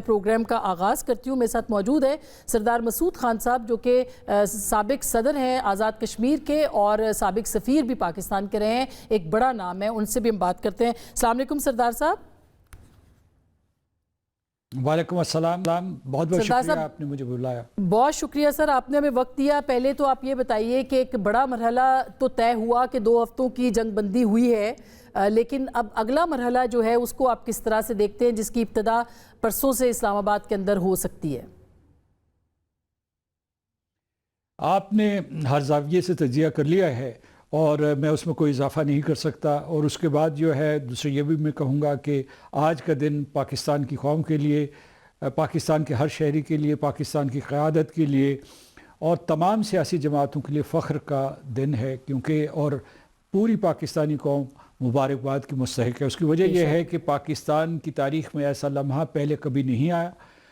Programme کا آغاز کرتی ہوں. میرے ساتھ موجود ہے سردار مسعود خان صاحب جو کہ سابق صدر ہیں آزاد کشمیر کے اور سابق سفیر بھی پاکستان کے رہے ہیں. ایک بڑا نام ہے, ان سے بھی ہم بات کرتے ہیں. السلام علیکم سردار صاحب. وعلیکم السلام. بہت بہت شکریہ آپ نے مجھے بلایا. بہت شکریہ سر, آپ نے ہمیں وقت دیا. پہلے تو آپ یہ بتائیے کہ ایک بڑا مرحلہ تو طے ہوا کہ 2 ہفتوں کی جنگ بندی ہوئی ہے, لیکن اب اگلا مرحلہ جو ہے اس کو آپ کس طرح سے دیکھتے ہیں جس کی ابتدا پرسوں سے اسلام آباد کے اندر ہو سکتی ہے؟ آپ نے ہر زاویے سے تجزیہ کر لیا ہے اور میں اس میں کوئی اضافہ نہیں کر سکتا. اور اس کے بعد جو ہے دوسرے یہ بھی میں کہوں گا کہ آج کا دن پاکستان کی قوم کے لیے, پاکستان کے ہر شہری کے لیے, پاکستان کی قیادت کے لیے اور تمام سیاسی جماعتوں کے لیے فخر کا دن ہے, کیونکہ اور پوری پاکستانی قوم مبارکباد کی مستحق ہے. اس کی وجہ یہ ہے کہ پاکستان کی تاریخ میں ایسا لمحہ پہلے کبھی نہیں آیا,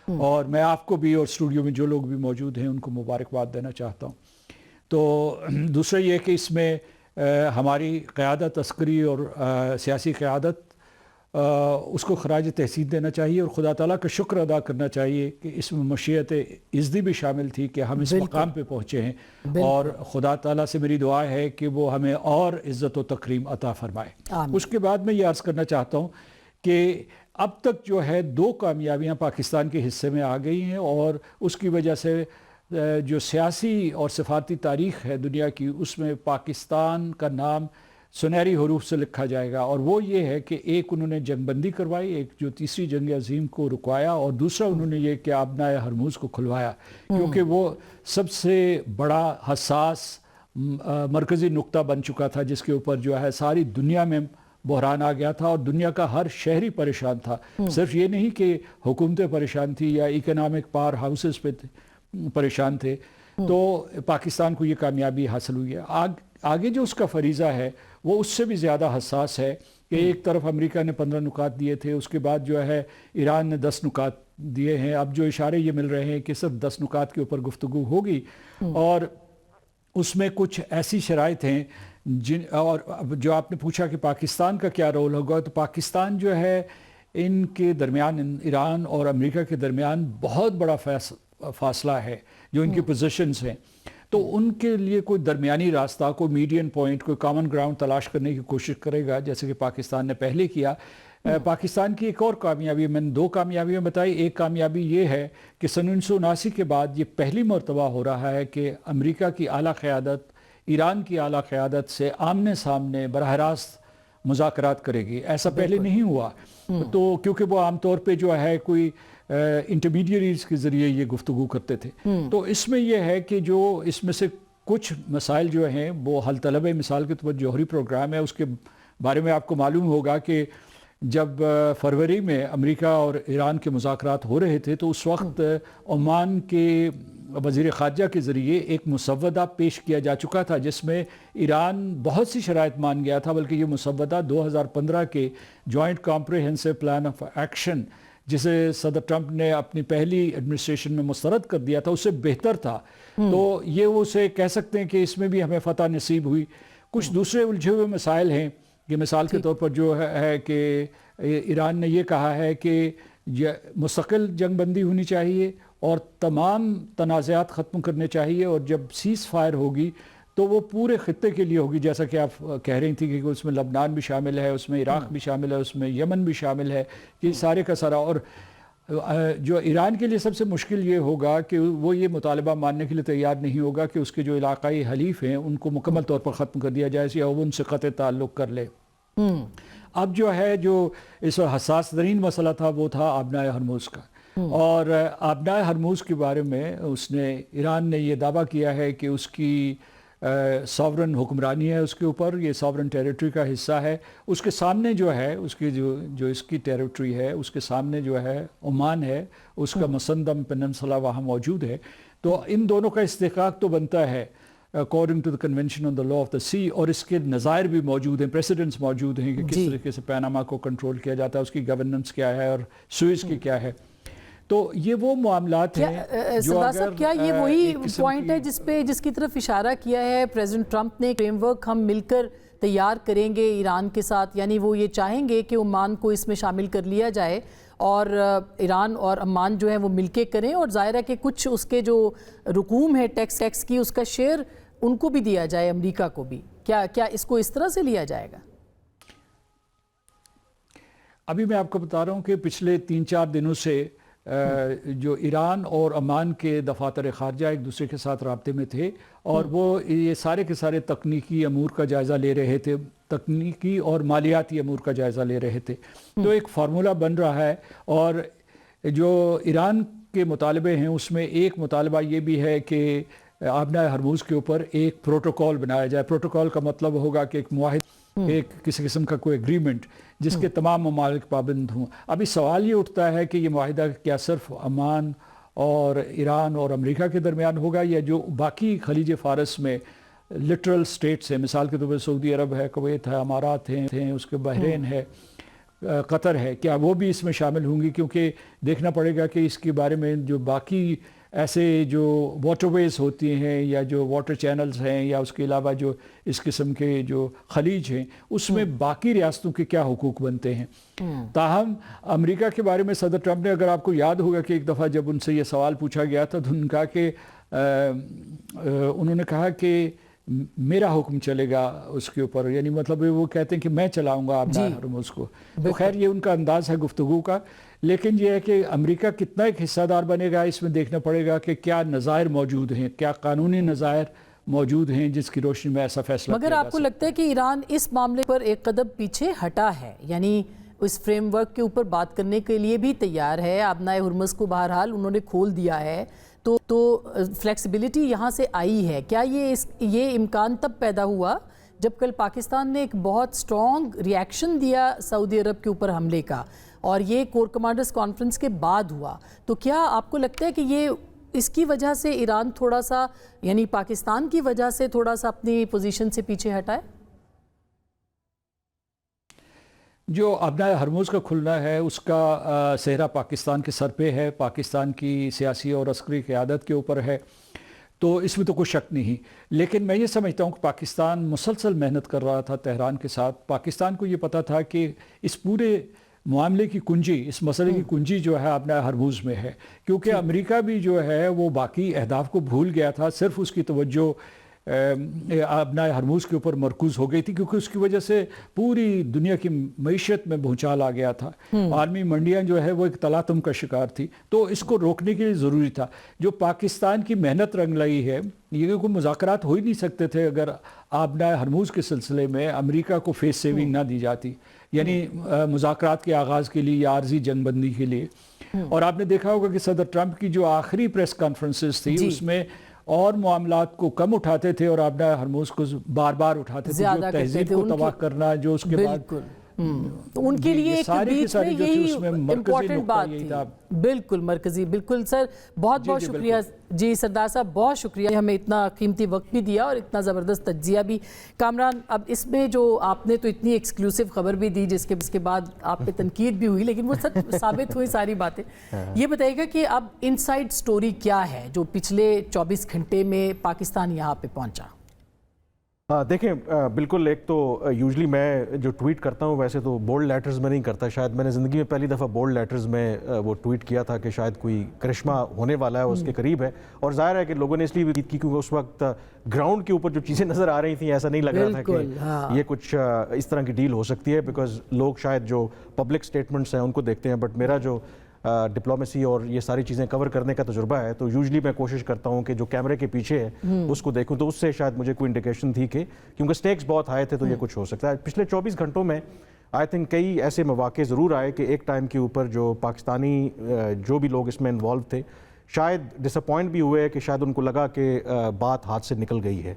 اور میں آپ کو بھی اور اسٹوڈیو میں جو لوگ بھی موجود ہیں ان کو مبارکباد دینا چاہتا ہوں. تو دوسرا یہ کہ اس میں ہماری قیادت, عسکری اور سیاسی قیادت, اس کو خراج تحسین دینا چاہیے اور خدا تعالیٰ کا شکر ادا کرنا چاہیے کہ اس میں مشیت عزدی بھی شامل تھی کہ ہم اس مقام پہ پہنچے ہیں, اور خدا تعالیٰ سے میری دعا ہے کہ وہ ہمیں اور عزت و تکریم عطا فرمائے. اس کے بعد میں یہ عرض کرنا چاہتا ہوں کہ اب تک جو ہے 2 کامیابیاں پاکستان کے حصے میں آ گئی ہیں, اور اس کی وجہ سے جو سیاسی اور سفارتی تاریخ ہے دنیا کی, اس میں پاکستان کا نام سنہری حروف سے لکھا جائے گا. اور وہ یہ ہے کہ ایک انہوں نے جنگ بندی کروائی, ایک جو تیسری جنگ عظیم کو رکوایا, اور دوسرا انہوں نے یہ کہ آبنائے ہرموز کو کھلوایا, کیونکہ وہ سب سے بڑا حساس مرکزی نقطہ بن چکا تھا جس کے اوپر جو ہے ساری دنیا میں بحران آ گیا تھا اور دنیا کا ہر شہری پریشان تھا. صرف یہ نہیں کہ حکومتیں پریشان تھی یا اکنامک پاور ہاؤسز پہ پریشان تھے. تو پاکستان کو یہ کامیابی حاصل ہوئی ہے. آگے جو اس کا فریضہ ہے وہ اس سے بھی زیادہ حساس ہے کہ ایک طرف امریکہ نے 15 نکات دیے تھے, اس کے بعد جو ہے ایران نے 10 نکات دیے ہیں. اب جو اشارے یہ مل رہے ہیں کہ صرف 10 نکات کے اوپر گفتگو ہوگی, اور اس میں کچھ ایسی شرائط ہیں اور جو آپ نے پوچھا کہ پاکستان کا کیا رول ہوگا, تو پاکستان جو ہے ان کے درمیان, ایران اور امریکہ کے درمیان بہت بڑا فاصلہ ہے جو ان کی پوزیشنز ہیں. تو ان کے لیے کوئی درمیانی راستہ, کوئی میڈین پوائنٹ, کوئی کامن گراؤنڈ تلاش کرنے کی کوشش کرے گا, جیسے کہ پاکستان نے پہلے کیا. پاکستان کی ایک اور کامیابی, میں نے 2 کامیابیاں بتائی. ایک کامیابی یہ ہے کہ سن 1979 کے بعد یہ پہلی مرتبہ ہو رہا ہے کہ امریکہ کی اعلیٰ قیادت ایران کی اعلیٰ قیادت سے آمنے سامنے براہ راست مذاکرات کرے گی. ایسا پہلے نہیں ہوا, تو کیونکہ وہ عام طور پہ جو ہے کوئی انٹرمیڈیریز کے ذریعے یہ گفتگو کرتے تھے. تو اس میں یہ ہے کہ جو اس میں سے کچھ مسائل جو ہیں وہ حل طلب ہے. مثال کے طور پر جوہری پروگرام ہے, اس کے بارے میں آپ کو معلوم ہوگا کہ جب فروری میں امریکہ اور ایران کے مذاکرات ہو رہے تھے تو اس وقت عمان کے وزیر خارجہ کے ذریعے ایک مسودہ پیش کیا جا چکا تھا جس میں ایران بہت سی شرائط مان گیا تھا, بلکہ یہ مسودہ 2015 کے joint comprehensive plan of action جسے صدر ٹرمپ نے اپنی پہلی ایڈمنسٹریشن میں مسترد کر دیا تھا, اس سے بہتر تھا. تو یہ اسے کہہ سکتے ہیں کہ اس میں بھی ہمیں فتح نصیب ہوئی. کچھ دوسرے الجھے ہوئے مسائل ہیں کہ مثال کے طور پر جو ہے کہ ایران نے یہ کہا ہے کہ مستقل جنگ بندی ہونی چاہیے اور تمام تنازعات ختم کرنے چاہیے, اور جب سیز فائر ہوگی تو وہ پورے خطے کے لیے ہوگی, جیسا کہ آپ کہہ رہی تھی کہ اس میں لبنان بھی شامل ہے, اس میں عراق بھی شامل ہے, اس میں یمن بھی شامل ہے, یہ سارے کا سارا. اور جو ایران کے لیے سب سے مشکل یہ ہوگا کہ وہ یہ مطالبہ ماننے کے لیے تیار نہیں ہوگا کہ اس کے جو علاقائی حلیف ہیں ان کو مکمل طور پر ختم کر دیا جائے یا وہ ان سے قطع تعلق کر لے. اب جو ہے جو اس وقت حساس ترین مسئلہ تھا وہ تھا آبنائے ہرموز کا, اور آبنائے ہرموز کے بارے میں ایران نے یہ دعویٰ کیا ہے کہ اس کی ساورن حکمرانی ہے اس کے اوپر, یہ ساورن ٹیریٹری کا حصہ ہے. اس کے سامنے جو ہے اس کی جو اس کی ٹیریٹری ہے اس کے سامنے جو ہے عمان ہے, اس کا مسندم پیننسولا وہاں موجود ہے. تو ان دونوں کا استحقاق تو بنتا ہے according to the convention on the law of the sea, اور اس کے نظائر بھی موجود ہیں, پریسیڈنٹس موجود ہیں کہ کس طریقے سے پیناما کو کنٹرول کیا جاتا ہے, اس کی گورننس کیا ہے اور سوئز کی کیا ہے. تو یہ وہ معاملات ہیں جو اگر کیا یہ وہی پوائنٹ ہے جس کی طرف اشارہ کیا ہے پریزیڈنٹ ٹرمپ نے, فریم ورک ہم مل کر تیار کریں گے ایران کے ساتھ, یعنی وہ یہ چاہیں گے کہ عمان کو اس میں شامل کر لیا جائے اور ایران اور عمان جو ہیں وہ مل کے کریں، اور ظاہر ہے کہ کچھ اس کے جو رقوم ہے ٹیکس کی، اس کا شیئر ان کو بھی دیا جائے، امریکہ کو بھی. کیا اس کو اس طرح سے لیا جائے گا؟ ابھی میں آپ کو بتا رہا ہوں کہ پچھلے 3-4 دنوں سے جو ایران اور عمان کے دفاتر خارجہ ایک دوسرے کے ساتھ رابطے میں تھے، اور وہ یہ سارے کے سارے تکنیکی امور کا جائزہ لے رہے تھے، تکنیکی اور مالیاتی امور کا جائزہ لے رہے تھے. تو ایک فارمولہ بن رہا ہے، اور جو ایران کے مطالبے ہیں اس میں ایک مطالبہ یہ بھی ہے کہ آبنائے ہرموز کے اوپر ایک پروٹوکول بنایا جائے. پروٹوکول کا مطلب ہوگا کہ ایک معاہدہ، ایک کسی قسم کا کوئی اگریمنٹ جس کے تمام ممالک پابند ہوں. ابھی سوال یہ اٹھتا ہے کہ یہ معاہدہ کیا صرف عمان اور ایران اور امریکہ کے درمیان ہوگا، یا جو باقی خلیج فارس میں لٹرل سٹیٹس ہیں، مثال کے طور پر سعودی عرب ہے، کویت ہے، امارات ہیں، اس کے بحرین ہے، قطر ہے، کیا وہ بھی اس میں شامل ہوں گی؟ کیونکہ دیکھنا پڑے گا کہ اس کے بارے میں جو باقی ایسے جو واٹر ویز ہوتی ہیں یا جو واٹر چینلز ہیں، یا اس کے علاوہ جو اس قسم کے جو خلیج ہیں، اس میں باقی ریاستوں کے کیا حقوق بنتے ہیں. تاہم امریکہ کے بارے میں صدر ٹرمپ نے، اگر آپ کو یاد ہوگا کہ ایک دفعہ جب ان سے یہ سوال پوچھا گیا تھا تو انہوں نے کہا کہ انہوں نے کہا کہ میرا حکم چلے گا اس کے اوپر، یعنی مطلب وہ کہتے ہیں کہ میں چلاؤں گا آبنائے ہرموز کو. تو خیر یہ ان کا انداز ہے گفتگو کا، لیکن یہ ہے کہ امریکہ کتنا ایک حصہ دار بنے گا، اس میں دیکھنا پڑے گا کہ کیا نظائر موجود ہیں، کیا قانونی نظائر موجود ہیں جس کی روشنی میں ایسا فیصلہ. مگر آپ کو لگتا ہے کہ ایران اس معاملے پر ایک قدم پیچھے ہٹا ہے، یعنی اس فریم ورک کے اوپر بات کرنے کے لیے بھی تیار ہے؟ آبنائے ہرمز کو بہرحال انہوں نے کھول دیا ہے، تو فلیکسیبلٹی یہاں سے آئی ہے. کیا یہ امکان تب پیدا ہوا جب کل پاکستان نے ایک بہت سٹرونگ ری ایکشن دیا سعودی عرب کے اوپر حملے کا، اور یہ کور کمانڈرز کانفرنس کے بعد ہوا؟ تو کیا آپ کو لگتا ہے کہ یہ اس کی وجہ سے ایران تھوڑا سا، یعنی پاکستان کی وجہ سے تھوڑا سا اپنی پوزیشن سے پیچھے ہٹا ہے؟ جو آبنائے ہرموز کا کھلنا ہے اس کا صحرا پاکستان کے سر پہ ہے، پاکستان کی سیاسی اور عسکری قیادت کے اوپر ہے، تو اس میں تو کوئی شک نہیں. لیکن میں یہ سمجھتا ہوں کہ پاکستان مسلسل محنت کر رہا تھا تہران کے ساتھ. پاکستان کو یہ پتا تھا کہ اس پورے معاملے کی کنجی، اس مسئلے کی کنجی جو ہے آبنائے ہرموز میں ہے، کیونکہ امریکہ بھی جو ہے وہ باقی اہداف کو بھول گیا تھا، صرف اس کی توجہ آبنائے ہرموز کے اوپر مرکوز ہو گئی تھی، کیونکہ اس کی وجہ سے پوری دنیا کی معیشت میں بھونچال آ گیا تھا. عالمی منڈیاں جو ہے وہ ایک تلاطم کا شکار تھی، تو اس کو روکنے کے لیے ضروری تھا. جو پاکستان کی محنت رنگ لائی ہے، یہ کوئی مذاکرات ہو ہی نہیں سکتے تھے اگر آبنائے ہرموز کے سلسلے میں امریکہ کو فیس سیونگ نہ دی جاتی، یعنی مذاکرات کے آغاز کے لیے یا عارضی جنگ بندی کے لیے. اور آپ نے دیکھا ہوگا کہ صدر ٹرمپ کی جو آخری پریس کانفرنسز تھی اس میں اور معاملات کو کم اٹھاتے تھے اور آبنائے ہرموز کو بار بار اٹھاتے تھے، جو تہذیب کو تباہ کرنا، جو اس کے بعد ان کے لیے ایک بیچ میں یہی امپورٹنٹ بات تھی. بالکل مرکزی. بالکل سر، بہت بہت شکریہ. جی سردار صاحب بہت شکریہ، ہمیں اتنا قیمتی وقت بھی دیا اور اتنا زبردست تجزیہ بھی. کامران، اب اس میں جو آپ نے تو اتنی ایکسکلوسیو خبر بھی دی جس کے بعد آپ پہ تنقید بھی ہوئی، لیکن وہ سچ ثابت ہوئی ساری باتیں. یہ بتائیے گا کہ اب ان سائڈ سٹوری کیا ہے جو پچھلے 24 گھنٹے میں پاکستان یہاں پہ پہنچا؟ دیکھیں بالکل، ایک تو یوزلی میں جو ٹویٹ کرتا ہوں ویسے تو بولڈ لیٹرز میں نہیں کرتا. شاید میں نے زندگی میں پہلی دفعہ بولڈ لیٹرز میں وہ ٹویٹ کیا تھا کہ شاید کوئی کرشمہ ہونے والا ہے، اس کے قریب ہے. اور ظاہر ہے کہ لوگوں نے اس لیے بھی کی کیونکہ اس وقت گراؤنڈ کے اوپر جو چیزیں نظر آ رہی تھیں ایسا نہیں لگ رہا تھا کہ یہ کچھ اس طرح کی ڈیل ہو سکتی ہے، بیکاز لوگ شاید جو پبلک سٹیٹمنٹس ہیں ان کو دیکھتے ہیں، بٹ میرا جو ڈپلومیسی اور یہ ساری چیزیں کور کرنے کا تجربہ ہے تو یوزلی میں کوشش کرتا ہوں کہ جو کیمرے کے پیچھے ہے اس کو دیکھوں، تو اس سے شاید مجھے کوئی انڈیکیشن تھی کہ کیونکہ سٹیکس بہت ہائی تھے تو یہ کچھ ہو سکتا ہے. پچھلے 24 گھنٹوں میں آئی تھنک کئی ایسے مواقع ضرور آئے کہ ایک ٹائم کے اوپر جو پاکستانی جو بھی لوگ اس میں انوالو تھے شاید ڈس اپوائنٹ بھی ہوئے کہ شاید ان کو لگا کہ بات ہاتھ سے نکل گئی ہے.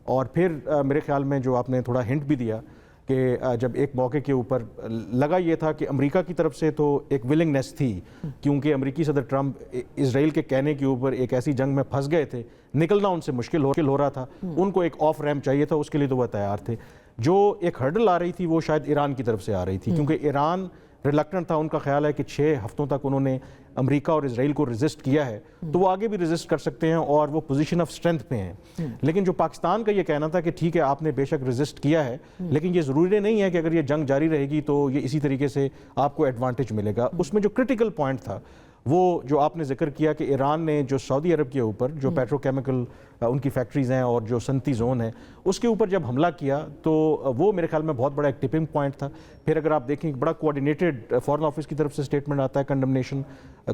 اور پھر میرے خیال میں جو آپ نے تھوڑا ہنٹ بھی دیا کہ جب ایک موقع کے اوپر لگا یہ تھا کہ امریکہ کی طرف سے تو ایک ولنگنیس تھی، کیونکہ امریکی صدر ٹرمپ اسرائیل کے کہنے کے اوپر ایک ایسی جنگ میں پھنس گئے تھے، نکلنا ان سے مشکل ہو رہا تھا، ان کو ایک آف ریمپ چاہیے تھا، اس کے لیے تو وہ تیار تھے. جو ایک ہرڈل آ رہی تھی وہ شاید ایران کی طرف سے آ رہی تھی، کیونکہ ایران ریلکٹنٹ تھا. ان کا خیال ہے کہ 6 ہفتوں تک انہوں نے امریکہ اور اسرائیل کو ریزسٹ کیا ہے تو وہ آگے بھی ریزسٹ کر سکتے ہیں اور وہ پوزیشن آف اسٹرینتھ پہ ہیں. لیکن جو پاکستان کا یہ کہنا تھا کہ ٹھیک ہے آپ نے بے شک ریزسٹ کیا ہے لیکن یہ ضروری نہیں ہے کہ اگر یہ جنگ جاری رہے گی تو یہ اسی طریقے سے آپ کو ایڈوانٹیج ملے گا. اس میں جو کرٹیکل پوائنٹ تھا وہ جو آپ نے ذکر کیا کہ ایران نے جو سعودی عرب کے اوپر جو پیٹرو کیمیکل ان کی فیکٹریز ہیں اور جو صنعتی زون ہے اس کے اوپر جب حملہ کیا تو وہ میرے خیال میں بہت بڑا ایک ٹپنگ پوائنٹ تھا. پھر اگر آپ دیکھیں بڑا کوآرڈینیٹڈ فارن آفس کی طرف سے اسٹیٹمنٹ آتا ہے, کنڈمنیشن,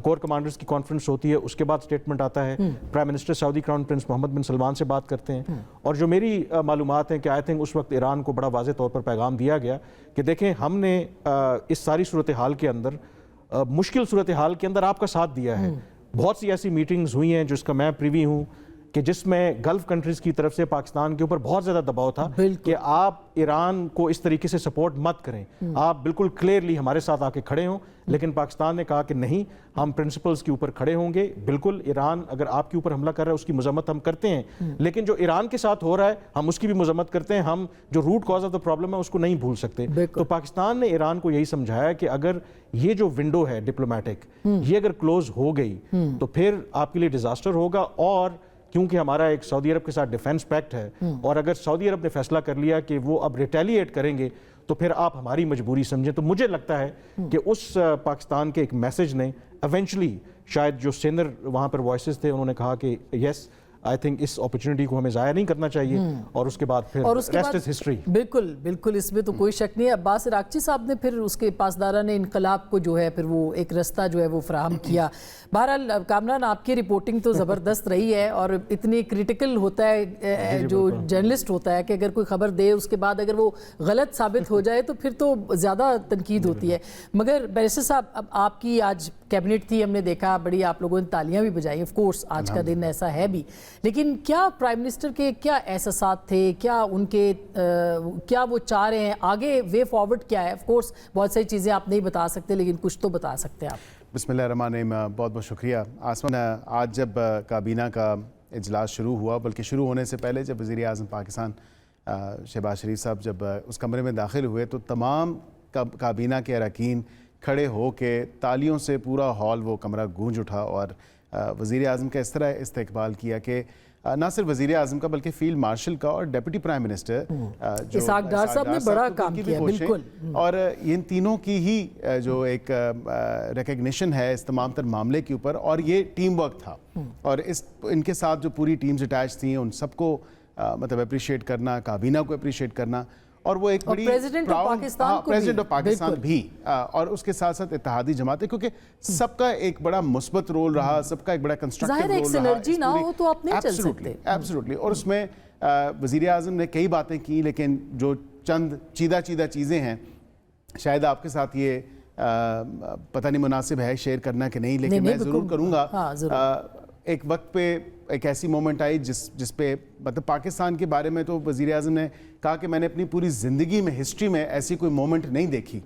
کور کمانڈرز کی کانفرنس ہوتی ہے, اس کے بعد اسٹیٹمنٹ آتا ہے, پرائم منسٹر سعودی کراؤن پرنس محمد بن سلمان سے بات کرتے ہیں. اور جو میری معلومات ہیں کہ آئی تھنک اس وقت ایران کو بڑا واضح طور پر پیغام دیا گیا کہ دیکھیں ہم نے اس ساری صورتحال کے اندر, مشکل صورتحال کے اندر آپ کا ساتھ دیا ہے. بہت سی ایسی میٹنگز ہوئی ہیں جس کا میں پریوی ہوں کہ جس میں گلف کنٹریز کی طرف سے پاکستان کے اوپر بہت زیادہ دباؤ تھا کہ آپ ایران کو اس طریقے سے سپورٹ مت کریں, آپ بالکل کلیئرلی ہمارے ساتھ آ کے کھڑے ہوں. لیکن پاکستان نے کہا کہ نہیں, ہم پرنسپلز کے اوپر کھڑے ہوں گے. بالکل ایران اگر آپ کے اوپر حملہ کر رہا ہے اس کی مذمت ہم کرتے ہیں, لیکن جو ایران کے ساتھ ہو رہا ہے ہم اس کی بھی مذمت کرتے ہیں. ہم جو root cause of the problem ہے اس کو نہیں بھول سکتے. تو پاکستان نے ایران کو یہی سمجھایا کہ اگر یہ جو ونڈو ہے ڈپلومیٹک یہ اگر کلوز ہو گئی تو پھر آپ کے لیے ڈیزاسٹر ہوگا. اور کیونکہ ہمارا ایک سعودی عرب کے ساتھ ڈیفنس پیکٹ ہے اور اگر سعودی عرب نے فیصلہ کر لیا کہ وہ اب ریٹیلیٹ کریں گے تو پھر آپ ہماری مجبوری سمجھیں. تو مجھے لگتا ہے کہ اس پاکستان کے ایک میسج نے ایونچولی شاید جو سینر وہاں پر وائسز تھے انہوں نے کہا کہ یس آئی تھنک اس اپرچونٹی کو ہمیں ضائع نہیں کرنا چاہیے. اور اس کے بعد پھر ریسٹ از ہسٹری. بالکل بالکل, اس میں تو کوئی شک نہیں ہے. عباس عراقچی صاحب نے پھر اس کے پاسداران انقلاب کو جو ہے پھر وہ ایک رستہ جو ہے وہ فراہم کیا. بہرحال کامران آپ کی رپورٹنگ تو زبردست رہی ہے اور اتنی کریٹیکل ہوتا ہے جو جرنلسٹ ہوتا ہے کہ اگر کوئی خبر دے اس کے بعد اگر وہ غلط ثابت ہو جائے تو پھر تو زیادہ تنقید ہوتی ہے. مگر بیرسٹر صاحب اب آپ کی آج کیبنٹ تھی, ہم نے دیکھا بڑی آپ لوگوں نے تالیاں بھی بجائی, آف کورس آج کا دن ایسا ہے بھی, لیکن کیا پرائم منسٹر کے کیا احساسات تھے, کیا ان کے کیا وہ چاہ رہے ہیں آگے, وے فارورڈ کیا ہے؟ آف کورس بہت ساری چیزیں آپ نہیں بتا سکتے لیکن کچھ تو بتا سکتے ہیں آپ. بسم اللہ الرحمن الرحیم. بہت بہت شکریہ آسمان. آج جب کابینہ کا اجلاس شروع ہوا, بلکہ شروع ہونے سے پہلے جب وزیر اعظم پاکستان شہباز شریف صاحب جب اس کمرے میں داخل ہوئے تو تمام کابینہ کے اراکین کھڑے ہو کے تالیوں سے پورا ہال وہ کمرہ گونج اٹھا اور وزیر اعظم کا اس طرح استقبال کیا کہ نہ صرف وزیر اعظم کا بلکہ فیلڈ مارشل کا اور ڈیپٹی پرائم منسٹر جو اسحاق ڈار صاحب نے بڑا کام کیا. بالکل, اور ان تینوں کی ہی جو ایک ریکگنیشن ہے اس تمام تر معاملے کے اوپر, اور یہ ٹیم ورک تھا اور ان کے ساتھ جو پوری ٹیمز اٹیچ تھیں ان سب کو مطلب اپریشیٹ کرنا, کابینہ کو اپریشیٹ کرنا, اور وہ ایک بڑی پریزیڈنٹ آف پاکستان بھی اور اس کے ساتھ ساتھ اتحادی جماعتیں, کیونکہ سب کا ایک بڑا مثبت رول رہا, سب کا ایک بڑا کنسٹرکٹیو رول رہا. ظاہر ایک سینرجی نہ ہو تو آپ نہیں چل سکتے. ایبسولوٹلی. اور اس میں وزیر اعظم نے کئی باتیں کی, لیکن جو چند چیدہ چیزیں ہیں شاید آپ کے ساتھ یہ پتہ نہیں مناسب ہے شیئر کرنا کہ نہیں, لیکن میں ضرور کروں گا. ایک وقت پہ ایک ایسی مومنٹ آئی جس پہ مطلب پاکستان کے بارے میں تو وزیر اعظم نے کہا کہ میں نے اپنی پوری زندگی میں ہسٹری میں ایسی کوئی مومنٹ نہیں دیکھی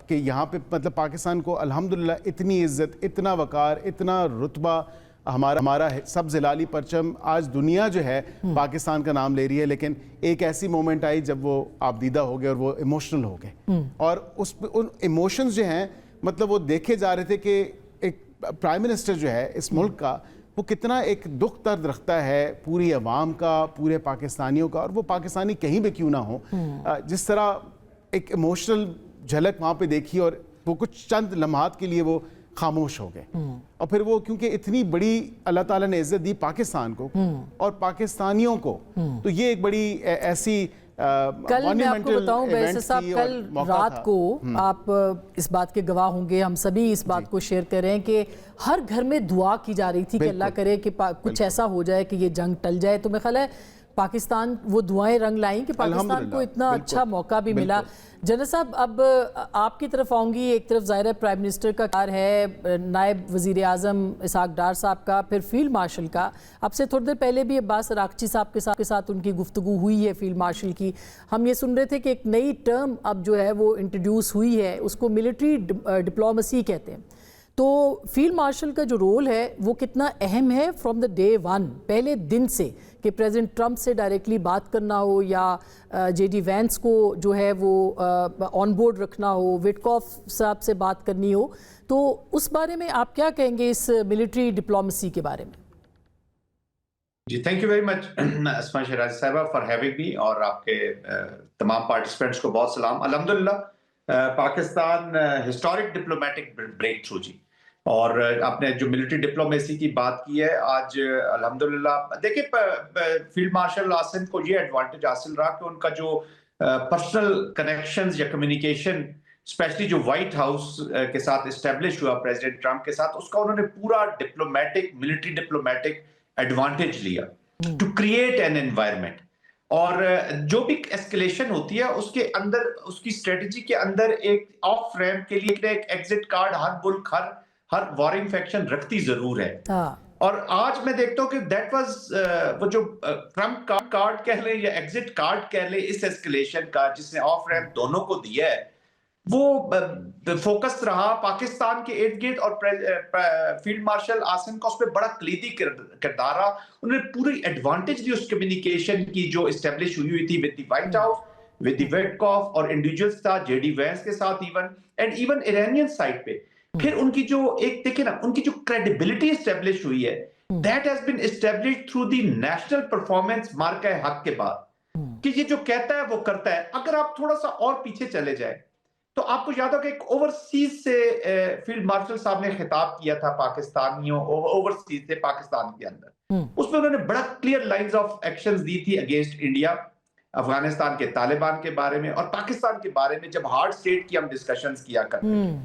کہ یہاں پہ مطلب پاکستان کو الحمدللہ اتنی عزت, اتنا وقار, اتنا رتبہ, ہمارا سب زلالی پرچم آج دنیا جو ہے پاکستان کا نام لے رہی ہے. لیکن ایک ایسی مومنٹ آئی جب وہ آبدیدہ ہو گئے اور وہ ایموشنل ہو گئے, اور ان ایموشنز جو ہیں مطلب وہ دیکھے جا رہے تھے کہ ایک پرائم منسٹر جو ہے اس ملک کا وہ کتنا ایک دکھ درد رکھتا ہے پوری عوام کا, پورے پاکستانیوں کا, اور وہ پاکستانی کہیں بھی کیوں نہ ہو. جس طرح ایک ایموشنل جھلک وہاں پہ دیکھی اور وہ کچھ چند لمحات کے لیے وہ خاموش ہو گئے. اور پھر وہ کیونکہ اتنی بڑی اللہ تعالیٰ نے عزت دی پاکستان کو اور پاکستانیوں کو, تو یہ ایک بڑی ایسی کل میں آپ کو بتاؤں بیرسٹر صاحب, کل رات کو آپ اس بات کے گواہ ہوں گے, ہم سبھی اس بات کو شیئر کر رہے ہیں کہ ہر گھر میں دعا کی جا رہی تھی کہ اللہ کرے کہ کچھ ایسا ہو جائے کہ یہ جنگ ٹل جائے. تو میرا خیال ہے پاکستان وہ دعائیں رنگ لائیں کہ پاکستان کو اتنا اچھا موقع بھی ملا. جنرل صاحب اب آپ کی طرف آؤں گی. ایک طرف ظاہر ہے پرائم منسٹر کا کار ہے, نائب وزیر اعظم اسحاق ڈار صاحب کا, پھر فیلڈ مارشل کا. اب سے تھوڑی دیر پہلے بھی عباس عراقچی صاحب کے ساتھ ان کی گفتگو ہوئی ہے فیلڈ مارشل کی. ہم یہ سن رہے تھے کہ ایک نئی ٹرم اب جو ہے وہ انٹروڈیوس ہوئی ہے, اس کو ملٹری ڈپلومیسی کہتے ہیں. تو فیلڈ مارشل کا جو رول ہے وہ کتنا اہم ہے فرام دا ڈے ون، پہلے دن سے، کہ پریزیڈنٹ ٹرمپ سے ڈائریکٹلی بات کرنا ہو یا جے ڈی وینس کو جو ہے وہ آن بورڈ رکھنا ہو، وٹکاف صاحب سے بات کرنی ہو، تو اس بارے میں آپ کیا کہیں گے اس ملٹری ڈپلومیسی کے بارے میں؟ جی تھینک یو ویری مچ اسما شیرازی صاحبہ فار ہیونگ می، اور آپ کے تمام پارٹیسپینٹس کو بہت سلام۔ الحمدللہ Pakistan historic diplomatic breakthrough جی، اور آپ نے جو ملٹری ڈپلومیسی کی بات کی ہے آج الحمدللہ، دیکھیں فیلڈ مارشل عاصم کو یہ ایڈوانٹیج حاصل رہا کہ ان کا جو پرسنل کنیکشنز یا کمیونیکیشن اسپیشلی جو وائٹ ہاؤس کے ساتھ اسٹیبلش ہوا پریزیڈنٹ ٹرمپ کے ساتھ، اس کا انہوں نے پورا ڈپلومیٹک ملٹری ڈپلومیٹک ایڈوانٹیج لیا ٹو کریٹ این انوائرمنٹ، اور جو بھی ایسکلیشن ہوتی ہے اس کے اندر، اس کی اسٹریٹجی کے اندر ایک آف ریمپ کے لیے ایک ایگزٹ کارڈ ہر ملک ہر وارنگ فیکشن رکھتی ضرور ہے۔ اور آج میں دیکھتا ہوں کہ دیٹ واز وہ جو ٹرمپ کارڈ کہہ لیں یا ایگزٹ کارڈ کہہ لیں اس ایسکلیشن کا، جس نے آف ریمپ دونوں کو دیا ہے، وہ فوکس رہا پاکستان کے ارد گرد، اور فیلڈ مارشل عاصم کا اس پہ بڑا کلیدی کردار رہا۔ انہوں نے پوری ایڈوانٹیج لی اس کمیونیکیشن کی جو اسٹیبلش ہوئی تھی with the White House, with the Witkoff اور انڈیویجولز کے ساتھ، جے ڈی وینس کے ساتھ ایون ایرانین سائڈ پہ۔ پھر ان کی جو ایک دیکھیں نا، ان کی جو کریڈیبلٹی اسٹیبلش ہوئی ہے، that has been establish through the national performance مارکہ حق کے بعد، کہ یہ جو کہتا ہے وہ کرتا ہے۔ اگر آپ تھوڑا سا اور پیچھے چلے جائیں تو آپ کو یاد ہو کہ ایک اوورسیز سے فیلڈ مارشل صاحب نے خطاب کیا تھا پاکستانیوں، اوورسیز سے پاکستان کے اندر، اس میں انہوں نے بڑا کلیئر لائنز آف ایکشنز دی تھی اگینسٹ انڈیا، افغانستان کے طالبان کے بارے میں اور پاکستان کے بارے میں، جب ہارڈ اسٹیٹ کی ہم ڈسکشنز کیا کرتے ہیں۔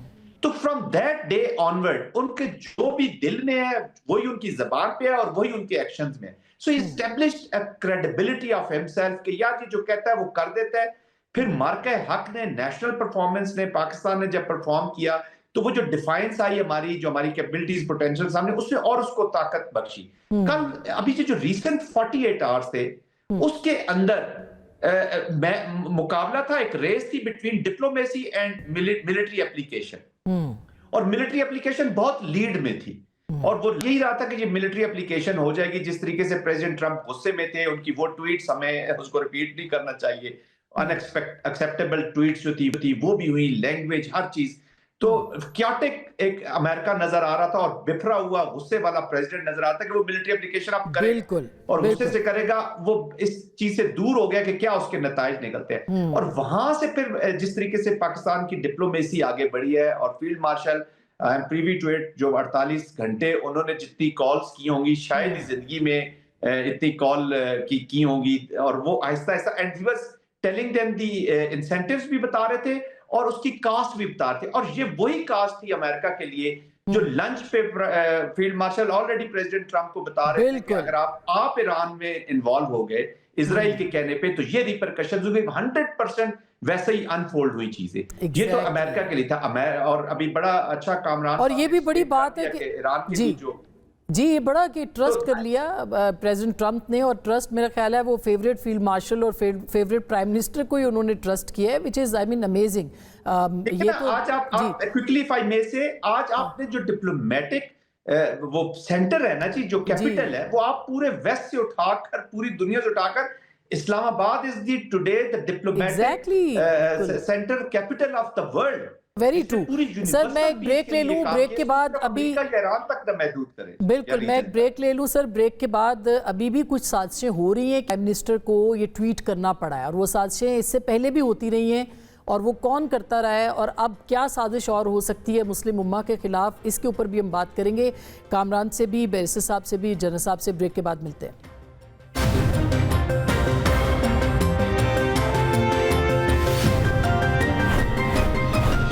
تو فرام دیٹ ڈے آنورڈ ان کے جو بھی دل میں ہے وہی ان کی زبان پہ ہے اور وہی ان کے ایکشنز میں ہے۔ So he established a credibility of himself کہ یار یہ جو کہتا ہے وہ کر دیتا ہے۔ پھر مارکہ حق نے، نیشنل پرفارمنس نے، پاکستان نے جب پرفارم کیا تو وہ جو ڈیفائنس آئی ہماری، جو ہماری کیپبلٹیز پوٹینشیل سامنے، اس نے اور اس کو طاقت بخشی۔ کل ابھی جو ریسنٹ 48 آورز تھے اس کے اندر مقابلہ تھا، ایک ریس تھی between diplomacy and military application, اور ملٹری اپلیکیشن بہت لیڈ میں تھی، اور وہ یہی رہا تھا کہ یہ ملٹری اپلیکیشن ہو جائے گی۔ جس طریقے سے پریزیڈنٹ ٹرمپ غصے میں تھے، ان کی وہ ٹویٹس ہمیں اس کو ریپیٹ نہیں کرنا چاہیے، انیکسپٹیبل ٹویٹس جو تھی وہ بھی ہوئی، لینگویج ہر چیز، تو کیاٹک ایک امریکہ نظر آ رہا تھا، اور بفرا ہوا غصے والا پریزیڈنٹ نظر آتا ہے کہ وہ ملٹری اپلیکیشن اب کرے اور غصے سے کرے گا، وہ اس چیز سے دور ہو گیا کہ کیا اس کے نتائج نکلتے ہیں۔ اور وہاں سے پھر جس طریقے سے پاکستان کی ڈپلومیسی آگے بڑھی ہے، اور field marshal privy to it, جو 48 گھنٹے انہوں نے جتنی کالز کی ہوں گی شاید ہی زندگی میں اتنی کال کی ہوں گی، اور وہ آہستہ آہستہ and he was telling them the incentives بھی بتا رہے تھے اور اس کی کاسٹ بھی بتا رہے تھے، اور یہ وہی کاسٹ تھی امریکہ کے لیے جو لنچ پہ field marshal already president Trump کو بتا رہے تھے کہ اگر آپ ایران میں انوالو ہو گئے اسرائیل کے کہنے پہ تو یہ ریپرکشنز ہوئے۔ 100% ویسے ہی انفولڈ ہوئی چیزیں، یہ تو امریکہ کے لیے تھا، اور ابھی بڑا اچھا کام رہا، اور یہ بھی بڑی بات ہے کہ ایران کے جو جی یہ بڑا کہ ٹرسٹ کر لیا پریزیڈنٹ ٹرمپ نے، اور ٹرسٹ میرا خیال ہے وہ فیوریٹ فیلڈ مارشل اور فیوریٹ پرائم منسٹر کو ہی انہوں نے ٹرسٹ کیا ہے، which is I mean amazing۔ یہ تو آج آپ quickly if I may say، آج آپ نے جو ڈپلومیٹک وہ سینٹر ہے نا جی، جو کیپٹل ہے، وہ آپ پورے ویسٹ سے اٹھا کر، پوری دنیا سے اٹھا کر، اسلام آباد is the today the diplomatic center capital of the world۔ Very true. Sir میں ایک بریک لے لوں، بریک کے بعد ابھی بالکل میں ایک بریک لے لوں سر، بریک کے بعد ابھی بھی کچھ سازشیں ہو رہی ہیں، پرائم منسٹر کو یہ ٹویٹ کرنا پڑا ہے، اور وہ سازشیں اس سے پہلے بھی ہوتی رہی ہیں، اور وہ کون کرتا رہا ہے، اور اب کیا سازش اور ہو سکتی ہے مسلم امہ کے خلاف، اس کے اوپر بھی ہم بات کریں گے۔ کامران سے بھی، بیرسٹر صاحب سے بھی، جنرل صاحب سے بریک کے بعد ملتے ہیں۔